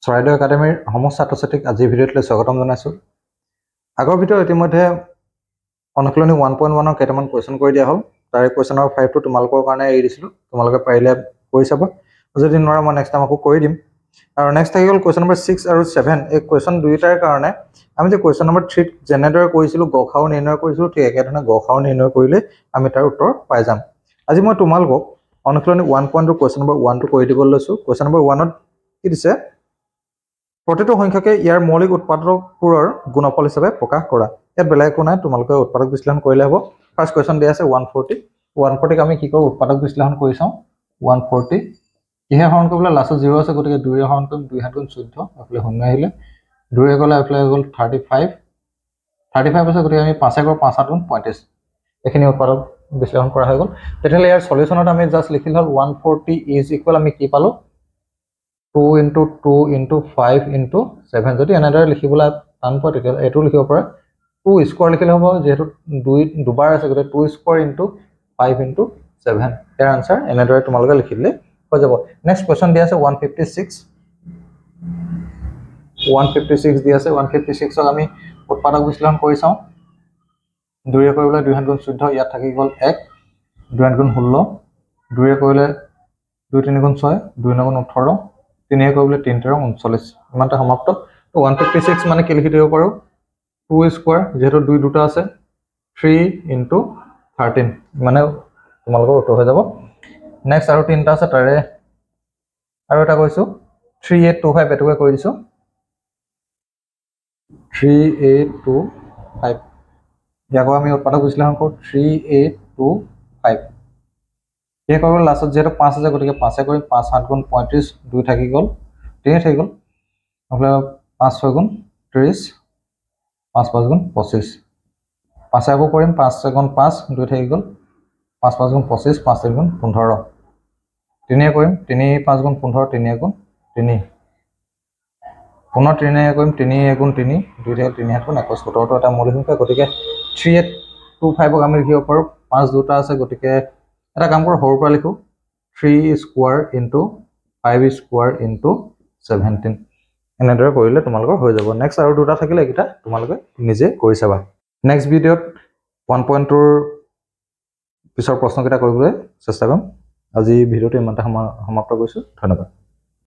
চৰাইদেউ একাডেমীৰ সমস্ত ছাত্ৰ ছাত্ৰীক আজিৰ ভিডিঅ'টোলৈ স্বাগতম জনাইছোঁ। আগৰ ভিডিঅ' ইতিমধ্যে অনুশীলনী 1.1 কেইটামান কুৱেশ্যন কৰি দিয়া হ'ল। তাৰে কুৱেশ্যন নম্বৰ 5টো তোমালোকৰ কাৰণে এৰি দিছিলোঁ, তোমালোকে পাৰিলে কৰি চাবা, যদি নোৱাৰা মই নেক্সট টাইম আকৌ কৰি দিম। আৰু নেক্সট থাকি গ'ল কুৱেশ্যন নম্বৰ 6 আৰু 7। এই কুৱেশ্যন দুয়োটাৰ কাৰণে আমি যে কুৱেশ্যন নম্বৰ 3 যেনেদৰে কৰিছিলোঁ গসাউ নিৰ্ণয় কৰিছিলোঁ, ঠিক একেধৰণে গসাউ নিৰ্ণয় কৰিলে আমি তাৰ উত্তৰ পাই যাম। আজি মই তোমালোকক অনুশীলনী 1.2 কুৱেশ্যন নম্বৰ 1টো কৰি দিবলৈ লৈছোঁ। কুৱেশ্যন নম্বৰ 1ত কি দিছে, প্ৰতিটো সংখ্যাকে ইয়াৰ মৌলিক উৎপাদকবোৰৰ গুণফল হিচাপে প্ৰকাশ কৰা। ইয়াত বেলেগ একো নাই, তোমালোকে উৎপাদক বিশ্লেষণ কৰিলে হ'ব। ফাৰ্ষ্ট কুৱেশ্যন দিয়া আছে 140ক আমি কি কৰোঁ, উৎপাদক বিশ্লেষণ কৰি চাওঁ। 140 কিহে হৰণ কৰিবলৈ, লাষ্টত 0 আছে, গতিকে 2ৰে হৰণ কৰিম, 2 7 গুণ 14, এইফালে 0 আহিলে 2ৰে গ'লে এইফালে হৈ গ'ল 35 আছে, গতিকে আমি 5 কৰোঁ, 5 7 গুণ 35, এইখিনি উৎপাদক বিশ্লেষণ কৰা হৈ গ'ল। তেতিয়াহ'লে ইয়াৰ চলিউশ্যনত আমি জাষ্ট লিখিলে হ'ল 140 ইজ ইকুৱেল, আমি কি পালোঁ 2 × 2 × 5 × 7। যদি এনেদৰে লিখিবলৈ টান পোৱা তেতিয়াহ'লে এইটো লিখিব পাৰে 2 স্কোৱাৰ লিখিলে হ'ব, যিহেতু দুবাৰ আছে, গতিকে 2 স্কোৱাৰ × 5 × 7। ইয়াৰ আনচাৰ এনেদৰে তোমালোকে লিখি দিলে হৈ যাব। নেক্সট কুৱেশ্যন দিয়া আছে 156 দি আছে। 156ক আমি উৎপাদক বিশ্লেষণ কৰি চাওঁ। 2ৰে কৰিবলৈ 2 7 গুণ 14, ইয়াত থাকি গ'ল 1, 2 8 গুণ 16, 2ৰে কৰিলে 2 3 গুণ 6, 2 9 গুণ 18, 3ৰে কৰিবলৈ 3 13 39, ইমানটা সমাপ্ত। তো 156 মানে কি লিখি দিব পাৰোঁ, 2 স্কোৱাৰ, যিহেতু 2 দুটা আছে, 3 × 13, মানে তোমালোকৰ উত্তৰ হৈ যাব। নেক্সট আৰু 3টা আছে, তাৰে আৰু এটা কৈছোঁ 3825, এইটোকে কৰি দিছোঁ 3825। ইয়াকো আমি উৎপাদক বিশ্লেষণ কৰোঁ 3825। সেয়ে কৰিব লাষ্টত যিহেতু 5 আছে, গতিকে 5 কৰিম, 5 7 গুণ 35, 2 থাকি গ'ল, 3 থাকি গ'ল, নহ'লে 5 6 গুণ 30, 5 5 গুণ 25, 5 আকৌ কৰিম, 5 6 গুণ 5, 2 থাকি গ'ল, 5 5 গুণ 25, 5 3 গুণ 15, 3ৰে কৰিম, 3 5 গুণ 15, 3 গুণ 3, পুনৰ 3ৰে কৰিম, 3 গুণ 3, 2 থাকি 3 7 গুণ 21, উত্তৰটো এটা মৌলিক সংখ্যা, গতিকে 3825ক আমি লিখিব পাৰোঁ, 5 দুটা আছে, গতিকে এটা কাম কৰোঁ, সৰুৰ পৰা লিখোঁ 3 স্কোৱাৰ × 5 স্কোৱাৰ × 17। এনেদৰে কৰিলে তোমালোকৰ হৈ যাব। নেক্সট আৰু দুটা থাকিলে এইকেইটা তোমালোকে নিজে কৰি চাবা। নেক্সট ভিডিঅ'ত 1.2ৰ পিছৰ প্ৰশ্নকেইটা কৰিবলৈ চেষ্টা কৰিম। আজি ভিডিঅ'টো ইমানতে সমাপ্ত কৰিছোঁ। ধন্যবাদ।